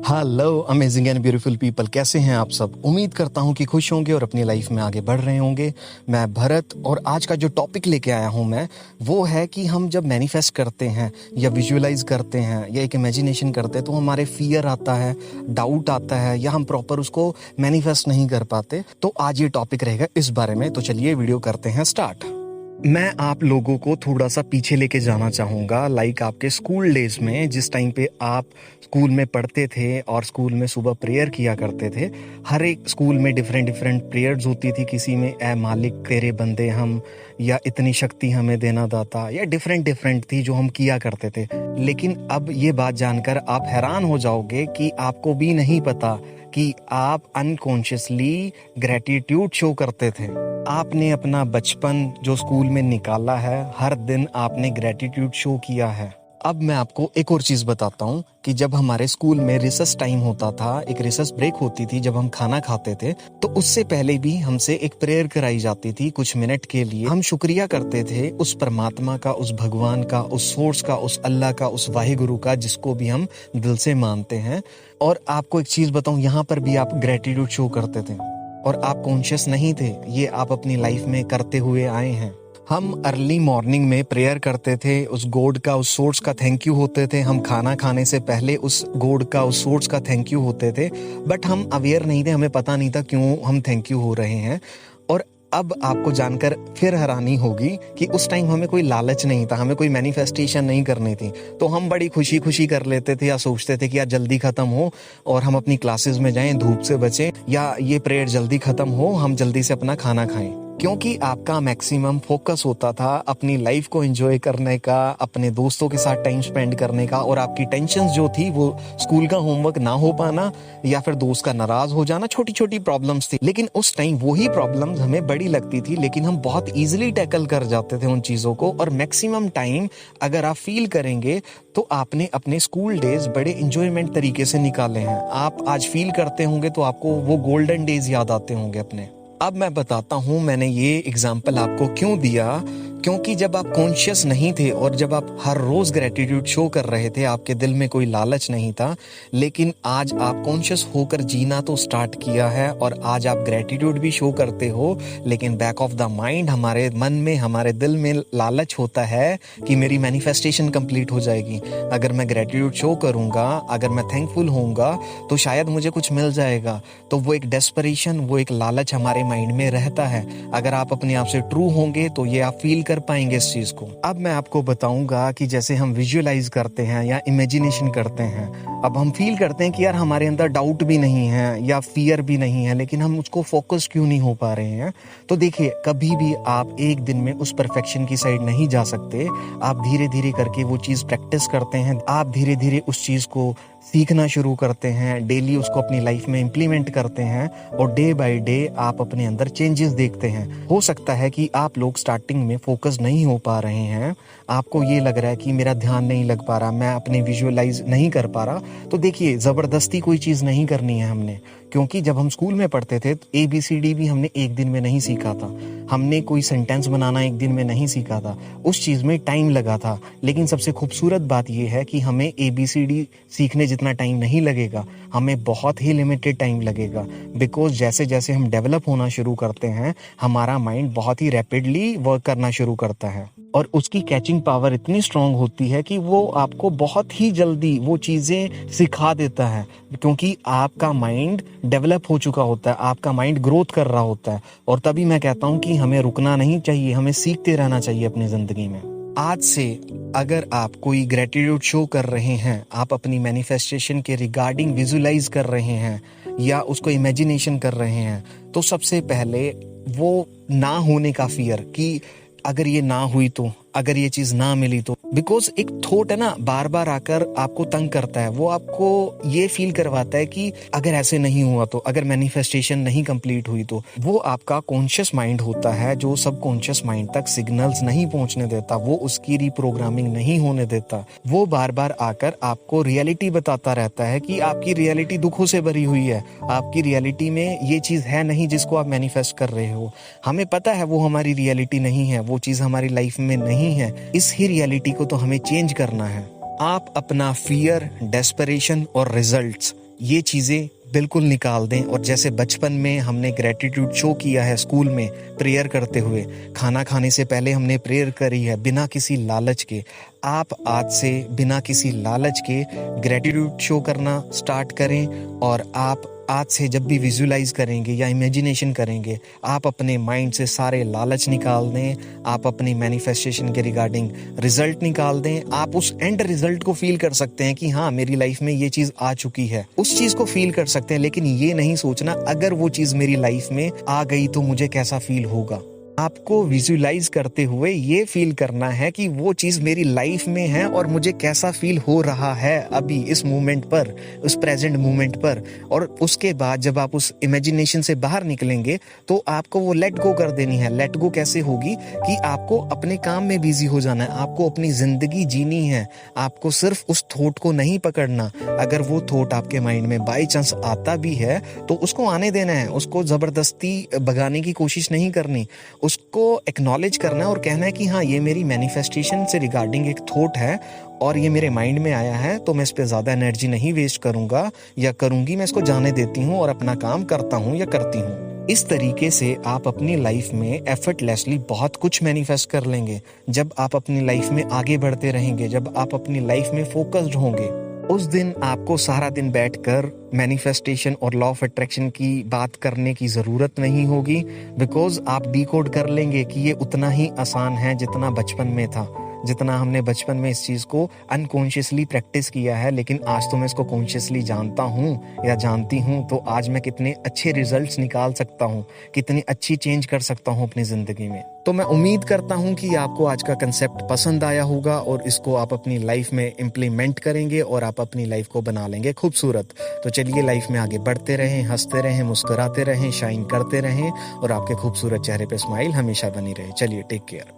Hello amazing and beautiful people, कैसे हैं आप सब। उम्मीद करता हूं कि खुश होंगे और अपनी लाइफ में आगे बढ़ रहे होंगे। मैं भरत, और आज का जो टॉपिक लेके आया हूं मैं, वो है कि हम जब मैनिफेस्ट करते हैं या विजुअलाइज करते हैं या एक इमेजिनेशन करते हैं तो हमारे फियर आता है, डाउट आता है, या हम प्रॉपर उसको मैनिफेस्ट नहीं कर पाते। तो आज ये टॉपिक रहेगा इस बारे में। तो चलिए वीडियो करते हैं स्टार्ट। मैं आप लोगों को थोड़ा सा पीछे लेके जाना चाहूँगा, लाइक आपके स्कूल डेज में, जिस टाइम पे आप स्कूल में पढ़ते थे और स्कूल में सुबह प्रेयर किया करते थे। हर एक स्कूल में डिफरेंट डिफरेंट प्रेयर्स होती थी। किसी में ए मालिक तेरे बंदे हम, या इतनी शक्ति हमें देना दाता, या डिफरेंट डिफरेंट थी जो हम किया करते थे। लेकिन अब ये बात जानकर आप हैरान हो जाओगे कि आपको भी नहीं पता कि आप अनकॉन्शियसली ग्रेटिट्यूड शो करते थे। आपने अपना बचपन जो स्कूल में निकाला है, हर दिन आपने ग्रेटिट्यूड शो किया है। अब मैं आपको एक और चीज बताता हूँ कि जब हमारे स्कूल में रिसेस टाइम होता था, एक रिसेस ब्रेक होती थी जब हम खाना खाते थे, तो उससे पहले भी हमसे एक प्रेयर कराई जाती थी कुछ मिनट के लिए। हम शुक्रिया करते थे उस परमात्मा का, उस भगवान का, उस सोर्स का, उस अल्लाह का, उस वाहिगुरु का, जिसको भी हम दिल से मानते हैं। और आपको एक चीज बताऊं, यहाँ पर भी आप ग्रेटिट्यूड शो करते थे और आप कॉन्शियस नहीं थे, ये आप अपनी लाइफ में करते हुए आए हैं। हम अर्ली मॉर्निंग में प्रेयर करते थे, उस गॉड का, उस सोर्स का थैंक यू होते थे। हम खाना खाने से पहले उस गॉड का, उस सोर्स का थैंक यू होते थे। बट हम अवेयर नहीं थे, हमें पता नहीं था क्यों हम थैंक यू हो रहे हैं। और अब आपको जानकर फिर हैरानी होगी कि उस टाइम हमें कोई लालच नहीं था, हमें कोई मैनिफेस्टेशन नहीं करनी थी। तो हम बड़ी खुशी खुशी कर लेते थे, या सोचते थे कि यार जल्दी खत्म हो और हम अपनी क्लासेस में जाएं, धूप से बचें, या ये प्रेयर जल्दी खत्म हो, हम जल्दी से अपना खाना खाएं। क्योंकि आपका मैक्सिमम फोकस होता था अपनी लाइफ को एंजॉय करने का, अपने दोस्तों के साथ टाइम स्पेंड करने का, और आपकी टेंशन जो थी वो स्कूल का होमवर्क ना हो पाना या फिर दोस्त का नाराज हो जाना, छोटी छोटी प्रॉब्लम्स थी। लेकिन उस टाइम वही प्रॉब्लम्स हमें बड़ी लगती थी, लेकिन हम बहुत इजीली टैकल कर जाते थे उन चीजों को। और मैक्सिमम टाइम अगर आप फील करेंगे तो आपने अपने स्कूल डेज बड़े इंजॉयमेंट तरीके से निकाले हैं। आप आज फील करते होंगे तो आपको वो गोल्डन डेज याद आते होंगे अपने। अब मैं बताता हूँ मैंने ये एग्जाम्पल आपको क्यों दिया, क्योंकि जब आप कॉन्शियस नहीं थे और जब आप हर रोज ग्रेटिट्यूड शो कर रहे थे, आपके दिल में कोई लालच नहीं था। लेकिन आज आप कॉन्शियस होकर जीना तो स्टार्ट किया है, और आज आप ग्रेटिट्यूड भी शो करते हो। लेकिन बैक ऑफ द माइंड, हमारे मन में, हमारे दिल में लालच होता है कि मेरी मैनिफेस्टेशन कंप्लीट हो जाएगी। अगर मैं ग्रेटिट्यूड शो करूंगा, अगर मैं थैंकफुल होऊंगा, तो शायद मुझे कुछ मिल जाएगा। तो वो एक डेस्परेशन, वो एक लालच हमारे माइंड में रहता है। अगर आप अपने आप से ट्रू होंगे तो ये आप फील कर पाएंगे इस चीज को। अब मैं आपको बताऊंगा कि जैसे हम विजुअलाइज करते हैं या इमेजिनेशन करते हैं, अब हम फील करते हैं कि यार हमारे अंदर डाउट भी नहीं है या फियर भी नहीं है, लेकिन हम उसको फोकस क्यों नहीं हो पा रहे हैं। तो देखिए, कभी भी आप एक दिन में उस परफेक्शन की साइड नहीं जा सकते। आप धीरे धीरे करके वो चीज प्रैक्टिस करते हैं, आप धीरे धीरे उस चीज को सीखना शुरू करते हैं, डेली उसको अपनी लाइफ में इम्प्लीमेंट करते हैं, और डे बाय डे आप अपने अंदर चेंजेस देखते हैं। हो सकता है कि आप लोग स्टार्टिंग में फोकस नहीं हो पा रहे हैं, आपको ये लग रहा है कि मेरा ध्यान नहीं लग पा रहा, मैं अपने विजुअलाइज नहीं कर पा रहा। तो देखिए, जबरदस्ती कोई चीज नहीं करनी है हमने, क्योंकि जब हम स्कूल में पढ़ते थे तो ABCD भी हमने एक दिन में नहीं सीखा था, हमने कोई सेंटेंस बनाना एक दिन में नहीं सीखा था, उस चीज में टाइम लगा था। लेकिन सबसे खूबसूरत बात यह है कि हमें ABCD सीखने जितना टाइम नहीं लगेगा, हमें बहुत ही लिमिटेड टाइम लगेगा। बिकॉज जैसे जैसे हम डेवलप होना शुरू करते हैं, हमारा माइंड बहुत ही रैपिडली वर्क करना शुरू करता है, और उसकी कैचिंग पावर इतनी स्ट्रांग होती है कि वो आपको बहुत ही जल्दी वो चीजें सिखा देता है, क्योंकि आपका माइंड डेवलप हो चुका होता है, आपका माइंड ग्रोथ कर रहा होता है। और तभी मैं कहता हूं कि हमें रुकना नहीं चाहिए, हमें सीखते रहना चाहिए अपनी जिंदगी में। आज से अगर आप कोई ग्रेटिट्यूड शो कर रहे हैं, आप अपनी मैनिफेस्टेशन के रिगार्डिंग विजुलाइज कर रहे हैं या उसको इमेजिनेशन कर रहे हैं, तो सबसे पहले वो ना होने का फियर, कि अगर ये ना हुई तो, अगर ये चीज ना मिली तो, बिकॉज एक थॉट है ना, बार बार आकर आपको तंग करता है। वो आपको ये फील करवाता है कि अगर ऐसे नहीं हुआ तो, अगर मैनिफेस्टेशन नहीं कंप्लीट हुई तो। वो आपका कॉन्शियस माइंड होता है जो सब कॉन्शियस माइंड तक सिग्नल्स नहीं पहुंचने देता, वो उसकी रीप्रोग्रामिंग नहीं होने देता। वो बार बार आकर आपको रियलिटी बताता रहता है कि आपकी रियलिटी दुखों से भरी हुई है, आपकी रियलिटी में ये चीज है नहीं जिसको आप मैनिफेस्ट कर रहे हो। हमें पता है वो हमारी रियलिटी नहीं है, वो चीज हमारी लाइफ में नहीं है। इस ही रियलिटी को तो हमें चेंज करना है। आप अपना फियर, डेस्परेशन और रिजल्ट्स, ये चीज़ें बिल्कुल निकाल दें। और जैसे बचपन में हमने ग्रेटिट्यूड शो किया है स्कूल में प्रेयर करते हुए, खाना खाने से पहले हमने प्रेयर करी है बिना किसी लालच के, आप आज से बिना किसी लालच के ग्रेटिट्यूड शो करना स्टार्ट करें। और आप आज से जब भी विजुलाइज करेंगे या इमेजिनेशन करेंगे, आप अपने माइंड से सारे लालच निकाल दें, आप अपनी मैनिफेस्टेशन के रिगार्डिंग रिजल्ट निकाल दें। आप उस एंड रिजल्ट को फील कर सकते हैं कि हाँ, मेरी लाइफ में ये चीज़ आ चुकी है, उस चीज़ को फील कर सकते हैं। लेकिन ये नहीं सोचना अगर वो चीज़ मेरी लाइफ में आ गई तो मुझे कैसा फील होगा। आपको विजुलाइज करते हुए ये फील करना है कि वो चीज़ मेरी लाइफ में है और मुझे कैसा फील हो रहा है अभी इस मोमेंट पर, उस प्रेजेंट मोमेंट पर। और उसके बाद जब आप उस इमेजिनेशन से बाहर निकलेंगे तो आपको वो लेट गो कर देनी है। लेट गो कैसे होगी कि आपको अपने काम में बिजी हो जाना है, आपको अपनी जिंदगी जीनी है, आपको सिर्फ उस थॉट को नहीं पकड़ना। अगर वो थॉट आपके माइंड में बाई चांस आता भी है तो उसको आने देना है, उसको जबरदस्ती भगाने की कोशिश नहीं करनी, उसको एक्नॉलेज करना है और कहना है कि हाँ, ये मेरी मैनिफेस्टेशन से रिगार्डिंग एक थॉट है और ये मेरे माइंड में आया है, तो मैं इस पे ज़्यादा एनर्जी नहीं वेस्ट करूंगा या करूंगी, मैं इसको जाने देती हूँ और अपना काम करता हूँ या करती हूँ। इस तरीके से आप अपनी लाइफ में एफर्टलेसली बहुत कुछ मैनिफेस्ट कर लेंगे। जब आप अपनी लाइफ में आगे बढ़ते रहेंगे, जब आप अपनी लाइफ में फोकस्ड होंगे, उस दिन आपको सारा दिन बैठकर मैनिफेस्टेशन और लॉ ऑफ अट्रैक्शन की बात करने की ज़रूरत नहीं होगी, बिकॉज आप डिकोड कर लेंगे कि ये उतना ही आसान है जितना बचपन में था, जितना हमने बचपन में इस चीज़ को अनकॉन्शियसली प्रैक्टिस किया है। लेकिन आज तो मैं इसको कॉन्शियसली जानता हूँ या जानती हूँ, तो आज मैं कितने अच्छे रिजल्ट्स निकाल सकता हूँ, कितनी अच्छी चेंज कर सकता हूँ अपनी ज़िंदगी में। तो मैं उम्मीद करता हूँ कि आपको आज का कंसेप्ट पसंद आया होगा और इसको आप अपनी लाइफ में इम्प्लीमेंट करेंगे और आप अपनी लाइफ को बना लेंगे खूबसूरत। तो चलिए लाइफ में आगे बढ़ते रहें, हंसते रहें, मुस्कुराते रहें, शाइन करते रहें और आपके खूबसूरत चेहरे पे स्माइल हमेशा बनी रहे। चलिए, टेक केयर।